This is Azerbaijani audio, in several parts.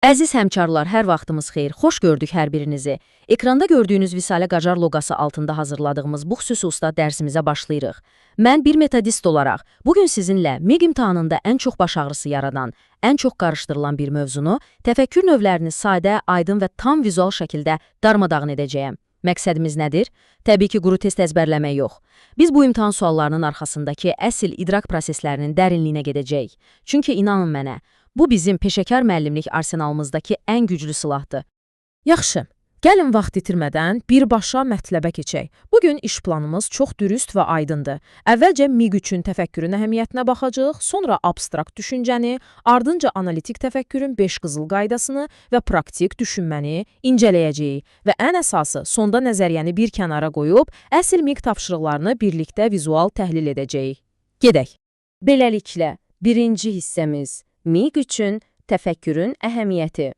Əziz həmkarlar, hər vaxtımız xeyir, xoş gördük hər birinizi. Ekranda gördüyünüz Visalə Qacar loqası altında hazırladığımız bu xüsusda dərsimizə başlayırıq. Mən bir metodist olaraq, bugün sizinlə MİQ imtahanında ən çox baş ağrısı yaradan, ən çox qarışdırılan bir mövzunu, təfəkkür növlərini sadə, aydın və tam vizual şəkildə darmadağın edəcəyəm. Məqsədimiz nədir? Təbii ki, quru test əzbərləmək yox. Biz bu imtahan suallarının arxasındakı əsl idrak proseslərinin dərinliyinə gedəcəyik. Çünki inanın mənə, bu bizim peşəkar müəllimlik arsenalımızdakı ən güclü silahdır. Yaxşı, gəlin vaxt itirmədən birbaşa mətləbə keçək. Bugün iş planımız çox dürüst və aydındır. Əvvəlcə MİQ üçün təfəkkürün əhəmiyyətinə baxacağıq, sonra abstrakt düşüncəni, ardınca analitik təfəkkürün 5 qızıl qaydasını və praktik düşünməni incələyəcəyik və ən əsası sonda nəzəriyyəni bir kənara qoyub əsl MİQ tapşırıqlarını birlikdə vizual təhlil edəcəyik. Gedək. Beləliklə, birinci hissəmiz MİQ üçün təfəkkürün əhəmiyyəti.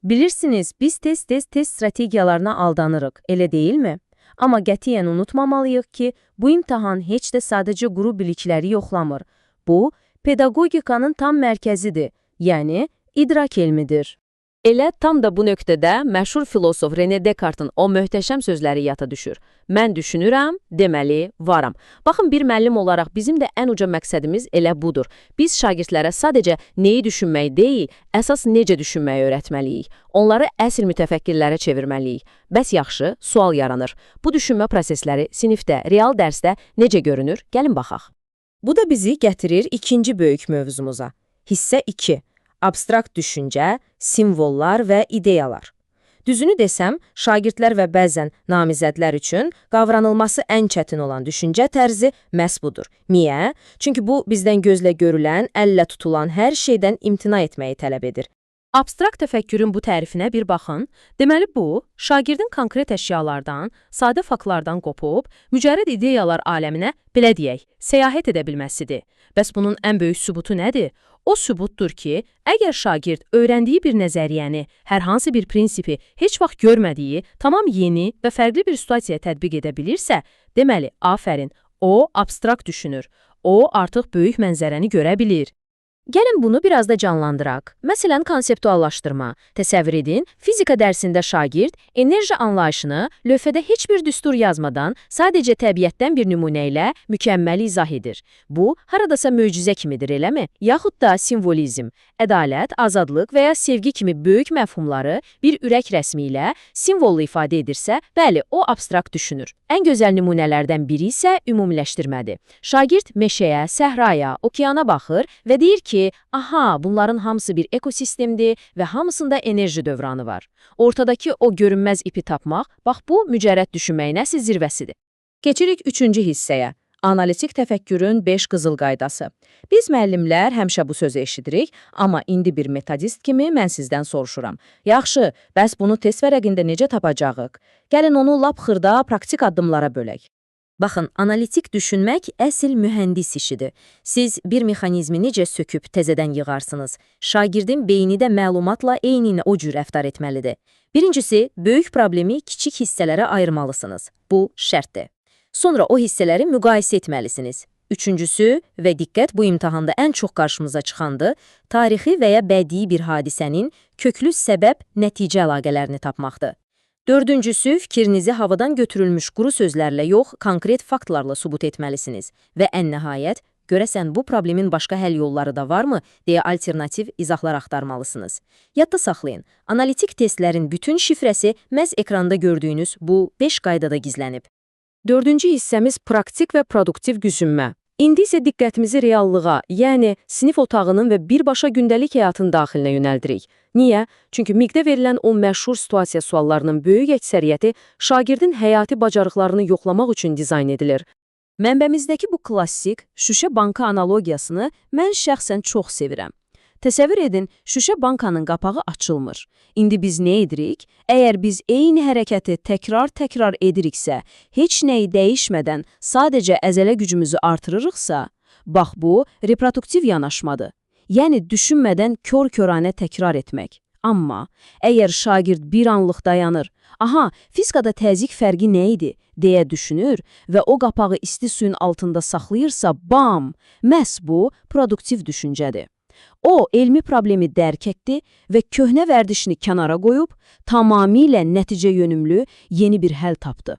Bilirsiniz, biz tez-tez test strategiyalarına aldanırıq, elə deyilmi? Amma qətiyyən unutmamalıyıq ki, bu imtahan heç də sadəcə quru bilikləri yoxlamır. Bu, pedagogikanın tam mərkəzidir, yəni idrak elmidir. Elə tam da bu nöqtədə məşhur filosof René Descartes-in o möhtəşəm sözləri yada düşür. Mən düşünürəm, deməli, varam. Baxın, bir müəllim olaraq bizim də ən uca məqsədimiz elə budur. Biz şagirdlərə sadəcə neyi düşünmək deyil, əsas necə düşünməyi öyrətməliyik. Onları əsl mütəfəkkirlərə çevirməliyik. Bəs yaxşı, sual yaranır. Bu düşünmə prosesləri sinifdə, real dərsdə necə görünür? Gəlin baxaq. Bu da bizi gətirir ikinci böyük mövzumuza. Hissə 2. Abstrakt düşüncə, simvollar və ideyalar. Düzünü desəm, şagirdlər və bəzən namizədlər üçün qavranılması ən çətin olan düşüncə tərzi məhz budur. Niyə? Çünki bu bizdən gözlə görülən, əllə tutulan hər şeydən imtina etməyi tələb edir. Abstrakt təfəkkürün bu tərifinə bir baxın. Deməli bu, şagirdin konkret əşyalardan, sadə faktlardan qopub, mücərrəd ideyalar aləminə, belə deyək, səyahət edə bilməsidir. Bəs bunun ən böyük sübutu nədir? O sübutdur ki, əgər şagird öyrəndiyi bir nəzəriyyəni, hər hansı bir prinsipi heç vaxt görmədiyi, tamam yeni və fərqli bir situasiyaya tətbiq edə bilirsə, deməli, afərin, o abstrakt düşünür. O artıq böyük mənzərəni görə bilir. Gəlin bunu biraz da canlandıraq. Məsələn, konseptuallaşdırma. Təsəvvür edin, fizika dərsində şagird enerji anlayışını lövhədə heç bir düstur yazmadan, sadəcə təbiətdən bir nümunə ilə mükəmməl izah edir. Bu, haradasa möcüzə kimidir, eləmi? Yaxud da simvolizm, ədalət, azadlıq və ya sevgi kimi böyük məfhumları bir ürək rəsmi ilə simvollu ifadə edirsə, bəli, o abstrakt düşünür. Ən gözəl nümunələrdən biri isə ümumiləşdirmədir. Şagird meşəyə, səhraya, okeana baxır və deyir ki, aha, bunların hamısı bir ekosistemdir və hamısında enerji dövranı var. Ortadakı o görünməz ipi tapmaq, bax bu mücərrəd düşünməyin əsl zirvəsidir. Keçirik üçüncü hissəyə. Analitik təfəkkürün 5 qızıl qaydası. Biz müəllimlər həmişə bu sözü eşidirik, amma indi bir metodist kimi mən sizdən soruşuram. Yaxşı, bəs bunu test vərəqində necə tapacağıq? Gəlin onu lap xırda, praktik addımlara bölək. Baxın, analitik düşünmək əsl mühəndis işidir. Siz bir mexanizmi necə söküb təzədən yığarsınız? Şagirdin beyni də məlumatla eyninə o cür rəftar etməlidir. Birincisi, böyük problemi kiçik hissələrə ayırmalısınız. Bu şərtdir. Sonra o hissələri müqayisə etməlisiniz. Üçüncüsü və diqqət bu imtahanda ən çox qarşımıza çıxandır, tarixi və ya bədii bir hadisənin köklü səbəb-nəticə əlaqələrini tapmaqdır. Dördüncüsü, fikrinizi havadan götürülmüş quru sözlərlə yox, konkret faktlarla sübut etməlisiniz. Və ən nəhayət, görəsən bu problemin başqa həll yolları da varmı, deyə alternativ izahlar axtarmalısınız. Yadda saxlayın, analitik testlərin bütün şifrəsi məhz ekranda gördüyünüz bu 5 qaydada gizlənib. Dördüncü hissəmiz praktik və produktiv düşünmə. İndi isə diqqətimizi reallığa, yəni sinif otağının və birbaşa gündəlik həyatın daxilinə yönəldirik. Niyə? Çünki MİQ-də verilən o məşhur situasiya suallarının böyük əksəriyyəti şagirdin həyati bacarıqlarını yoxlamaq üçün dizayn edilir. Mənbəmizdəki bu klassik şüşə banka analogiyasını mən şəxsən çox sevirəm. Təsəvvür edin, şüşə bankanın qapağı açılmır. İndi biz nə edirik? Əgər biz eyni hərəkəti təkrar ediriksə, heç nəyi dəyişmədən sadəcə əzələ gücümüzü artırırıqsa, bax bu, reproduktiv yanaşmadır. Yəni, düşünmədən kör-körənə təkrar etmək. Amma, əgər şagird bir anlıq dayanır, aha, fizikada təzyiq fərqi nə idi, deyə düşünür və o qapağı isti suyun altında saxlayırsa, bam, məhz bu, produktiv düşüncədir. O, elmi problemi dərk etdi və köhnə vərdişini kənara qoyub, tamamilə nəticə yönümlü yeni bir həll tapdı.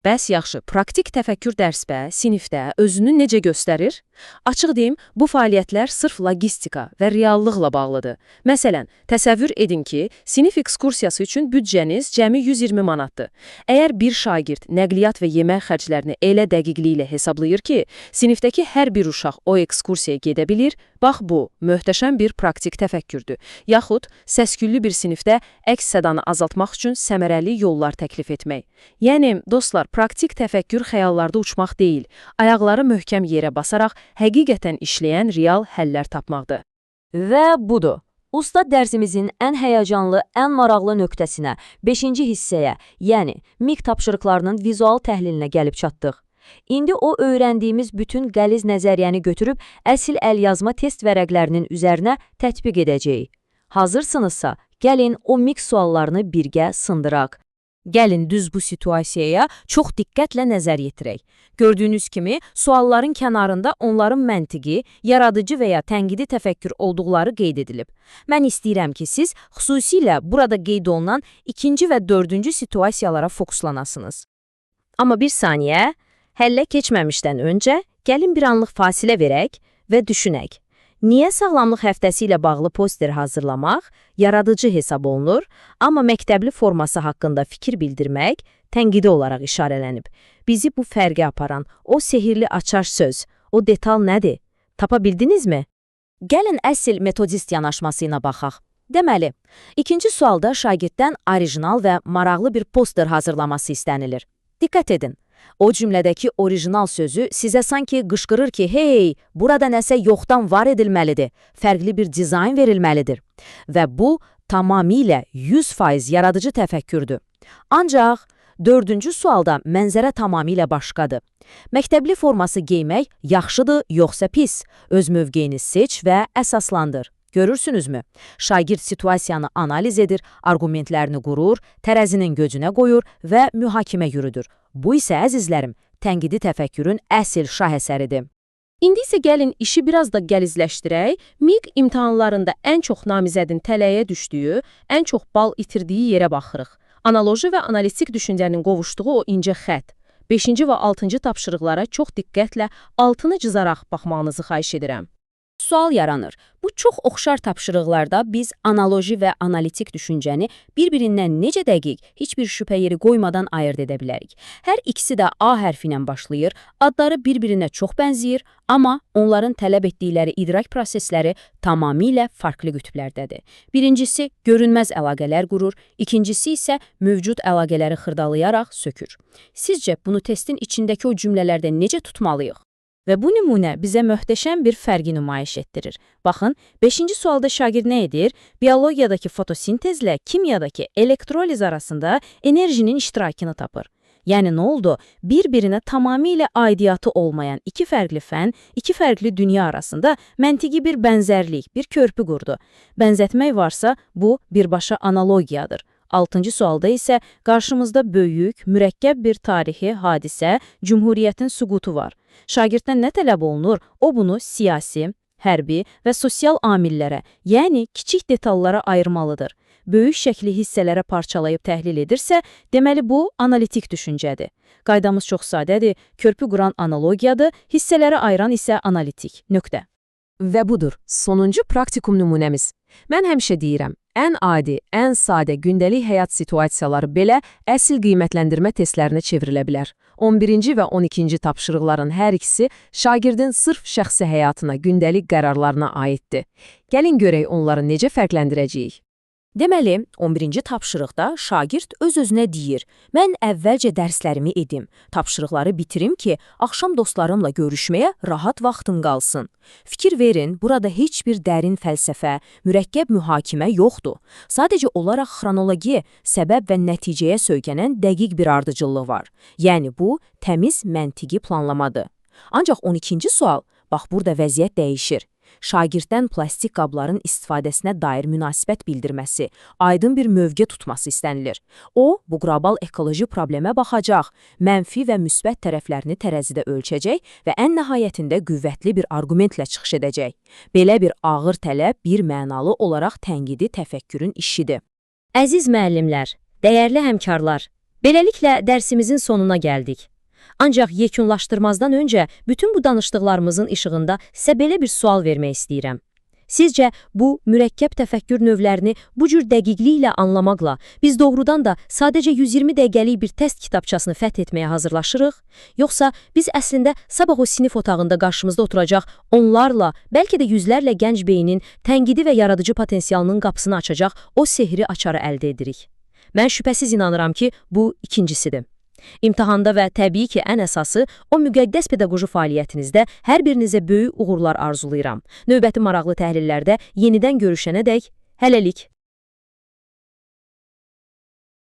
Bəs yaxşı, praktik təfəkkür dərsdə, sinifdə özünü necə göstərir? Açıq deyim, bu fəaliyyətlər sırf logistika və reallıqla bağlıdır. Məsələn, təsəvvür edin ki, sinif ekskursiyası üçün büdcəniz cəmi 120 manatdır. Əgər bir şagird nəqliyyat və yemək xərclərini elə dəqiqliklə hesablayır ki, sinifdəki hər bir uşaq o ekskursiyaya gedə bilir, bax bu, möhtəşəm bir praktik təfəkkürdür. Yaxud, səsküllü bir sinifdə əks sədanı azaltmaq üçün səmərəli yollar təklif etmək. Yəni, dostlar, praktik təfəkkür xəyallarda uçmaq deyil, ayaqları möhkəm yerə basaraq həqiqətən işləyən real həllər tapmaqdır. Və budur. Usta dərsimizin ən həyəcanlı, ən maraqlı nöqtəsinə, 5-ci hissəyə, yəni MİQ tapşırıqlarının vizual təhlilinə gəlib çatdıq. İndi o öyrəndiyimiz bütün qəliz nəzəriyyəni götürüb əsl əlyazma test vərəqlərinin üzərinə tətbiq edəcəyik. Hazırsınızsa, gəlin o MİQ suallarını birgə sındıraq. Gəlin düz bu situasiyaya çox diqqətlə nəzər yetirək. Gördüyünüz kimi, sualların kənarında onların məntiqi, yaradıcı və ya tənqidi təfəkkür olduqları qeyd edilib. Mən istəyirəm ki, siz xüsusilə burada qeyd olunan 2-ci və 4-cü situasiyalara fokuslanasınız. Amma bir saniyə, həllə keçməmişdən öncə gəlin bir anlıq fasilə verək və düşünək. Niyə sağlamlıq həftəsi ilə bağlı poster hazırlamaq yaradıcı hesab olunur, amma məktəbli forması haqqında fikir bildirmək tənqidi olaraq işarələnib? Bizi bu fərqə aparan o sehirli açar söz, o detal nədir? Tapa bildinizmi? Gəlin əsl metodist yanaşması ilə baxaq. Deməli, 2-ci sualda şagirddən orijinal və maraqlı bir poster hazırlaması istənilir. Diqqət edin. O cümlədəki orijinal sözü sizə sanki qışqırır ki, hey, burada nəsə yoxdan var edilməlidir, fərqli bir dizayn verilməlidir. Və bu, tamamilə 100% yaradıcı təfəkkürdür. Ancaq 4-cü sualda mənzərə tamamilə başqadır. Məktəbli forması geymək yaxşıdır, yoxsa pis? Öz mövqeyini seç və əsaslandır. Görürsünüzmü? Şagird situasiyanı analiz edir, argumentlərini qurur, tərəzinin gözünə qoyur və mühakimə yürüdür. Bu isə, əzizlərim, tənqidi təfəkkürün əsl şahəsəridir. İndi isə gəlin işi biraz da gəlizləşdirək, MİQ imtahanlarında ən çox namizədin tələyə düşdüyü, ən çox bal itirdiyi yerə baxırıq. Analoji və analitik düşüncənin qovuşduğu o incə xətt. 5-ci və 6-cı tapşırıqlara çox diqqətlə altını cızaraq baxmağınızı xahiş edirəm. Sual yaranır. Bu çox oxşar tapşırıqlarda biz analoji və analitik düşüncəni bir-birindən necə dəqiq, heç bir şübhə yeri qoymadan ayırd edə bilərik. Hər ikisi də A hərfi ilə başlayır, adları bir-birinə çox bənzəyir, amma onların tələb etdikləri idrak prosesləri tamamilə farklı qütblərdədir. Birincisi, görünməz əlaqələr qurur, ikincisi isə mövcud əlaqələri xırdalayaraq sökür. Sizcə, bunu testin içindəki o cümlələrdə necə tutmalıyıq? Və bu nümunə bizə möhtəşəm bir fərqi nümayiş etdirir. Baxın, 5-ci sualda şagird nə edir? Biologiyadakı fotosintezlə kimyadakı elektroliz arasında enerjinin iştirakını tapır. Yəni nə oldu? Bir-birinə tamamilə aidiyyatı olmayan iki fərqli fən, iki fərqli dünya arasında məntiqi bir bənzərlik, bir körpü qurdu. Bənzətmək varsa, bu birbaşa analogiyadır. 6-cı sualda isə qarşımızda böyük, mürəkkəb bir tarixi hadisə, Cümhuriyyətin süqutu var. Şagirddən nə tələb olunur? O bunu siyasi, hərbi və sosial amillərə, yəni kiçik detallara ayırmalıdır. Böyük şəkli hissələrə parçalayıb təhlil edirsə, deməli bu analitik düşüncədir. Qaydamız çox sadədir, körpü quran analogiyadır, hissələri ayıran isə analitik. Nöqtə. Və budur, sonuncu praktikum nümunəmiz. Mən həmişə deyirəm, ən adi, ən sadə gündəlik həyat situasiyaları belə əsl qiymətləndirmə testlərinə çevrilə bilər. 11-ci və 12-ci tapşırıqların hər ikisi şagirdin sırf şəxsi həyatına, gündəlik qərarlarına aiddir. Gəlin görək onları necə fərqləndirəcəyik. Deməli, 11-ci tapşırıqda şagird öz-özünə deyir, mən əvvəlcə dərslərimi edim, tapşırıqları bitirim ki, axşam dostlarımla görüşməyə rahat vaxtım qalsın. Fikir verin, burada heç bir dərin fəlsəfə, mürəkkəb mühakimə yoxdur. Sadəcə olaraq xronologiya, səbəb və nəticəyə söykənən dəqiq bir ardıcıllıq var. Yəni bu, təmiz məntiqi planlamadır. Ancaq 12-ci sual, bax burada vəziyyət dəyişir. şagirddən plastik qabların istifadəsinə dair münasibət bildirməsi, aydın bir mövqe tutması istənilir. O, bu qlobal ekoloji problemə baxacaq, mənfi və müsbət tərəflərini tərəzidə ölçəcək və ən nəhayətində qüvvətli bir arqumentlə çıxış edəcək. Belə bir ağır tələb bir mənalı olaraq tənqidi təfəkkürün işidir. Əziz müəllimlər, dəyərli həmkarlar, beləliklə dərsimizin sonuna gəldik. Ancaq yekunlaşdırmazdan öncə bütün bu danışdıqlarımızın işığında sizə belə bir sual vermək istəyirəm. Sizcə bu mürəkkəb təfəkkür növlərini bu cür dəqiqliklə anlamaqla biz doğrudan da sadəcə 120 dəqiqəlik bir test kitabçasını fəth etməyə hazırlaşırıq? Yoxsa biz əslində sabah o sinif otağında qarşımızda oturacaq onlarla, bəlkə də yüzlərlə gənc beynin tənqidi və yaradıcı potensialının qapısını açacaq o sehri açarı əldə edirik? Mən şübhəsiz inanıram ki, bu ikincisidir. İmtahanda və təbii ki, ən əsası o müqəddəs pedaqoji fəaliyyətinizdə hər birinizə böyük uğurlar arzulayıram. Növbəti maraqlı təhlillərdə yenidən görüşənədək hələlik.